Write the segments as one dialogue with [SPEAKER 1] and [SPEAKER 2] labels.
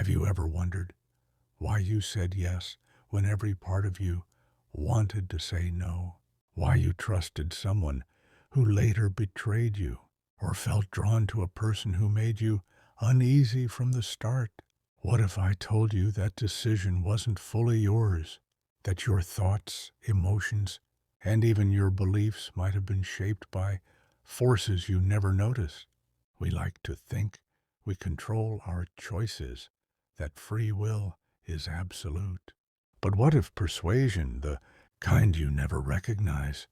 [SPEAKER 1] Have you ever wondered why you said yes when every part of you wanted to say no? Why you trusted someone who later betrayed you, or felt drawn to a person who made you uneasy from the start? What if I told you that decision wasn't fully yours, that your thoughts, emotions, and even your beliefs might have been shaped by forces you never noticed? We like to think we control our choices, that free will is absolute. But what if persuasion, the kind you never recognize,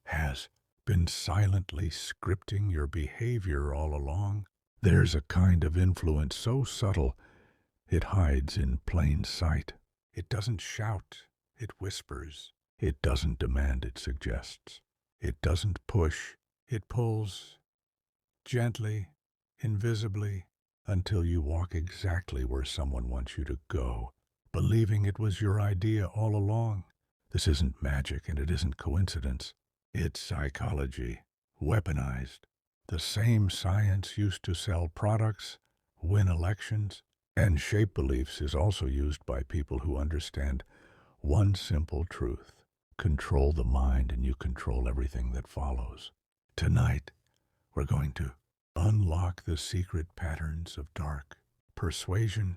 [SPEAKER 1] has been silently scripting your behavior all along? There's a kind of influence so subtle it hides in plain sight. It doesn't shout, it whispers. It doesn't demand, it suggests. It doesn't push, it pulls, gently, invisibly, until you walk exactly where someone wants you to go, believing it was your idea all along. This isn't magic and it isn't coincidence. It's psychology, weaponized. The same science used to sell products, win elections, and shape beliefs is also used by people who understand one simple truth. Control the mind and you control everything that follows. Tonight, we're going to unlock the secret patterns of dark persuasion,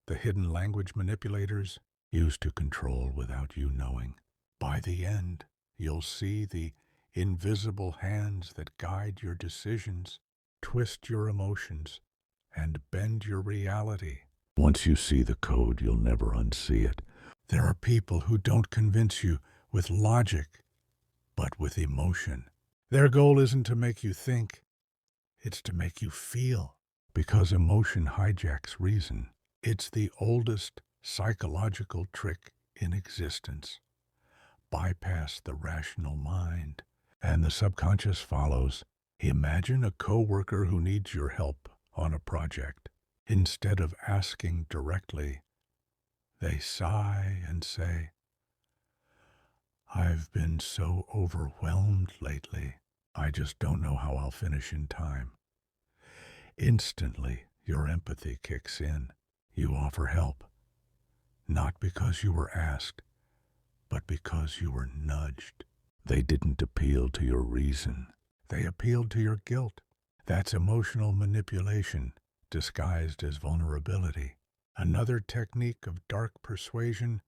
[SPEAKER 1] the hidden language manipulators use to control without you knowing. By the end, you'll see the invisible hands that guide your decisions, twist your emotions, and bend your reality. Once you see the code, you'll never unsee it. There are people who don't convince you with logic, but with emotion. Their goal isn't to make you think, it's to make you feel. Because emotion hijacks reason. It's the oldest psychological trick in existence. Bypass the rational mind, and the subconscious follows. Imagine a coworker who needs your help on a project. Instead of asking directly, they sigh and say, "I've been so overwhelmed lately. I just don't know how I'll finish in time." Instantly, your empathy kicks in. You offer help, not because you were asked, but because you were nudged. They didn't appeal to your reason. They appealed to your guilt. That's emotional manipulation, disguised as vulnerability. Another technique of dark persuasion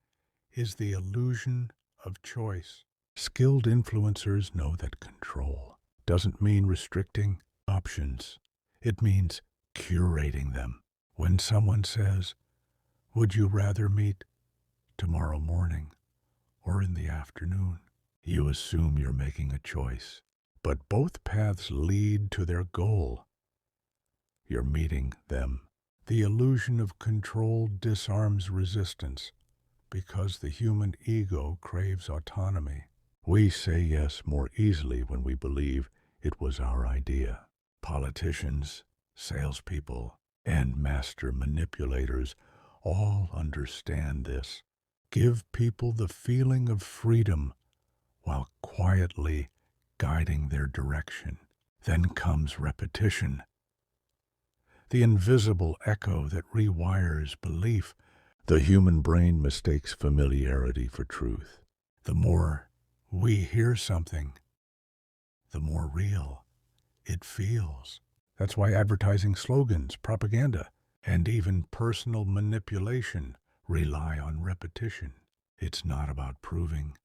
[SPEAKER 1] is the illusion of choice. Skilled influencers know that control doesn't mean restricting options. It means curating them. When someone says, "Would you rather meet tomorrow morning or in the afternoon?" you assume you're making a choice. But both paths lead to their goal. You're meeting them. The illusion of control disarms resistance because the human ego craves autonomy. We say yes more easily when we believe it was our idea. Politicians, salespeople, and master manipulators all understand this. Give people the feeling of freedom while quietly guiding their direction. Then comes repetition, the invisible echo that rewires belief. The human brain mistakes familiarity for truth. The more we hear something, the more real it feels. That's why advertising slogans, propaganda, and even personal manipulation rely on repetition. It's not about proving,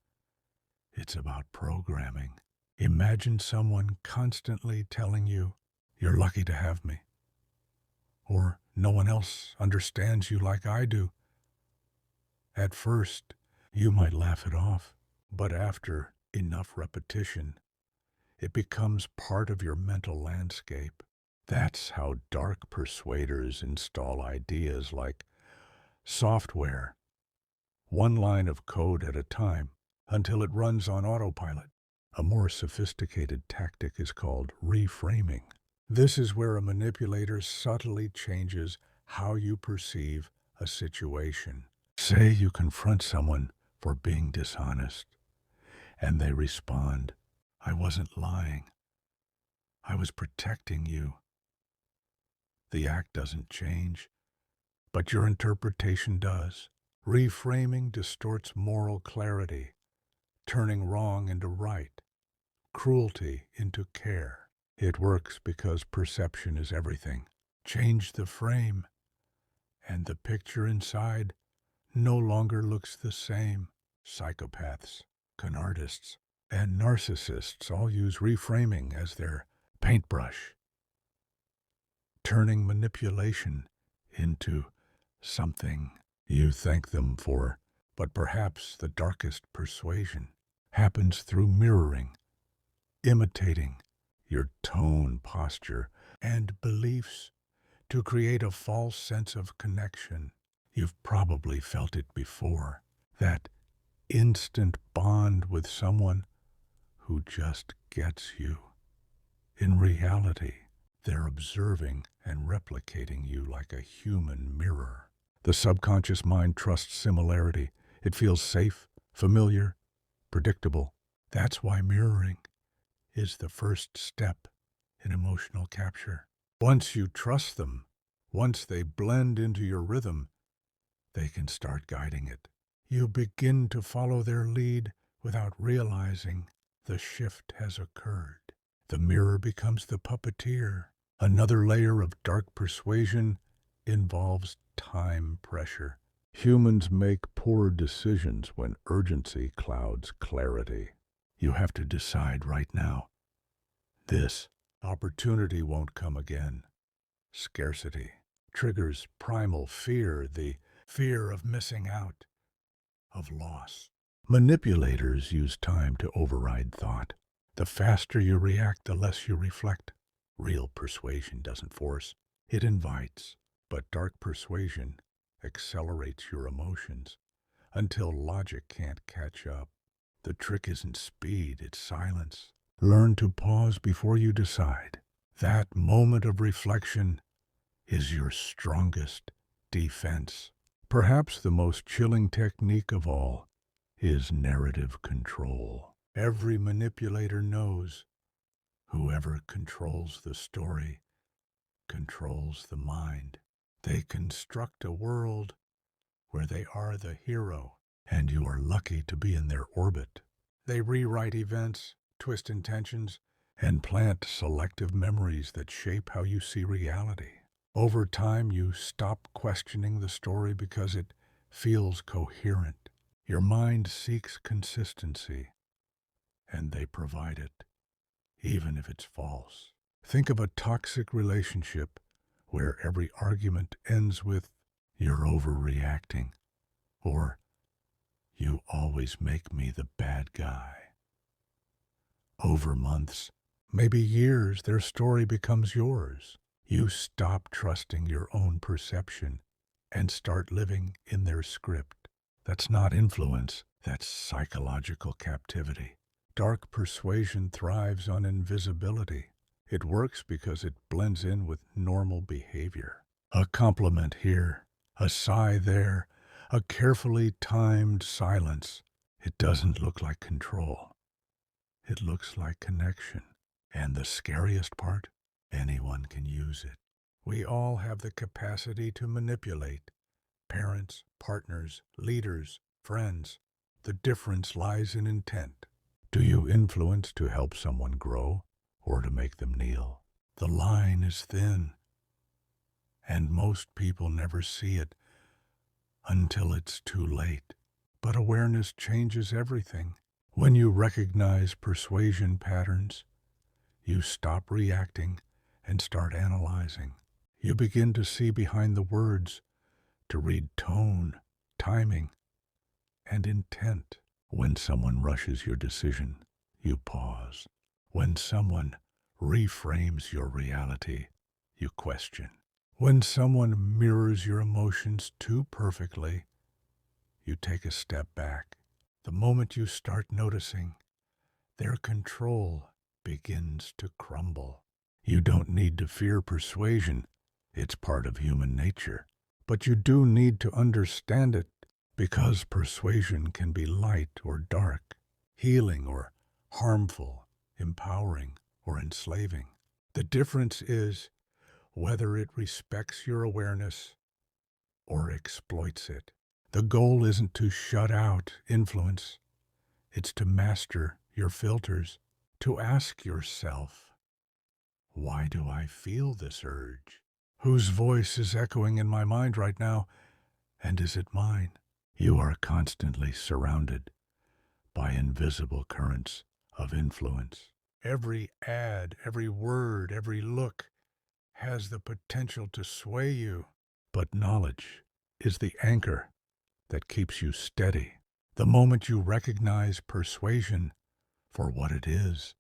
[SPEAKER 1] it's about programming. Imagine someone constantly telling you, "You're lucky to have me," or "No one else understands you like I do." At first, you might laugh it off, but after enough repetition, it becomes part of your mental landscape. That's how dark persuaders install ideas like software, one line of code at a time, until it runs on autopilot. A more sophisticated tactic is called reframing. This is where a manipulator subtly changes how you perceive a situation. Say you confront someone for being dishonest, and they respond, "I wasn't lying. I was protecting you." The act doesn't change, but your interpretation does. Reframing distorts moral clarity, turning wrong into right, cruelty into care. It works because perception is everything. Change the frame, and the picture inside no longer looks the same. Psychopaths, con artists, and narcissists all use reframing as their paintbrush, turning manipulation into something you thank them for. But perhaps the darkest persuasion happens through mirroring, imitating your tone, posture, and beliefs to create a false sense of connection. You've probably felt it before, that instant bond with someone who just gets you. In reality, they're observing and replicating you like a human mirror. The subconscious mind trusts similarity. It feels safe, familiar, predictable. That's why mirroring is the first step in emotional capture. Once you trust them, once they blend into your rhythm, they can start guiding it. You begin to follow their lead without realizing the shift has occurred. The mirror becomes the puppeteer. Another layer of dark persuasion involves time pressure. Humans make poor decisions when urgency clouds clarity. You have to decide right now. This opportunity won't come again. Scarcity triggers primal fear, the fear of missing out, of loss. Manipulators use time to override thought. The faster you react, the less you reflect. Real persuasion doesn't force, it invites. But dark persuasion accelerates your emotions until logic can't catch up. The trick isn't speed, it's silence. Learn to pause before you decide. That moment of reflection is your strongest defense. Perhaps the most chilling technique of all is narrative control. Every manipulator knows whoever controls the story controls the mind. They construct a world where they are the hero, and you are lucky to be in their orbit. They rewrite events, twist intentions, and plant selective memories that shape how you see reality. Over time, you stop questioning the story because it feels coherent. Your mind seeks consistency, and they provide it, even if it's false. Think of a toxic relationship where every argument ends with, "You're overreacting," or "You always make me the bad guy." Over months, maybe years, their story becomes yours. You stop trusting your own perception and start living in their script. That's not influence, that's psychological captivity. Dark persuasion thrives on invisibility. It works because it blends in with normal behavior. A compliment here, a sigh there, a carefully timed silence. It doesn't look like control. It looks like connection. And the scariest part, anyone can use it. We all have the capacity to manipulate. Parents, partners, leaders, friends. The difference lies in intent. Do you influence to help someone grow or to make them kneel? The line is thin, and most people never see it until it's too late. But awareness changes everything. When you recognize persuasion patterns, you stop reacting and start analyzing. You begin to see behind the words, to read tone, timing, and intent. When someone rushes your decision, you pause. When someone reframes your reality, you question. When someone mirrors your emotions too perfectly, you take a step back. The moment you start noticing, their control begins to crumble. You don't need to fear persuasion. It's part of human nature. But you do need to understand it, because persuasion can be light or dark, healing or harmful, empowering or enslaving. The difference is whether it respects your awareness or exploits it. The goal isn't to shut out influence. It's to master your filters, to ask yourself, why do I feel this urge? Whose voice is echoing in my mind right now, and is it mine? You are constantly surrounded by invisible currents of influence. Every ad, every word, every look has the potential to sway you. But knowledge is the anchor that keeps you steady. The moment you recognize persuasion for what it is,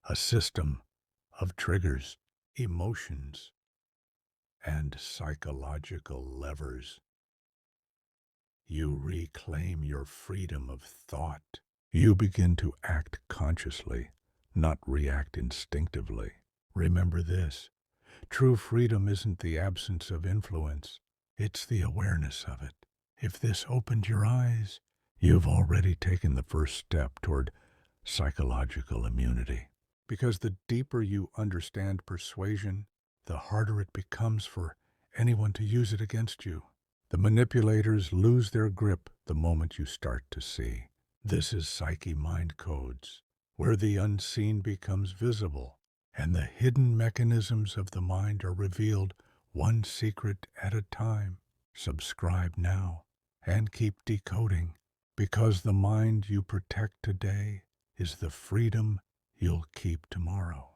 [SPEAKER 1] a system of triggers, emotions, and psychological levers, you reclaim your freedom of thought. You begin to act consciously, not react instinctively. Remember this: true freedom isn't the absence of influence, it's the awareness of it. If this opened your eyes, you've already taken the first step toward psychological immunity. Because the deeper you understand persuasion, the harder it becomes for anyone to use it against you. The manipulators lose their grip the moment you start to see. This is Psyche Mind Codes, where the unseen becomes visible and the hidden mechanisms of the mind are revealed one secret at a time. Subscribe now and keep decoding, because the mind you protect today is the freedom you'll keep tomorrow.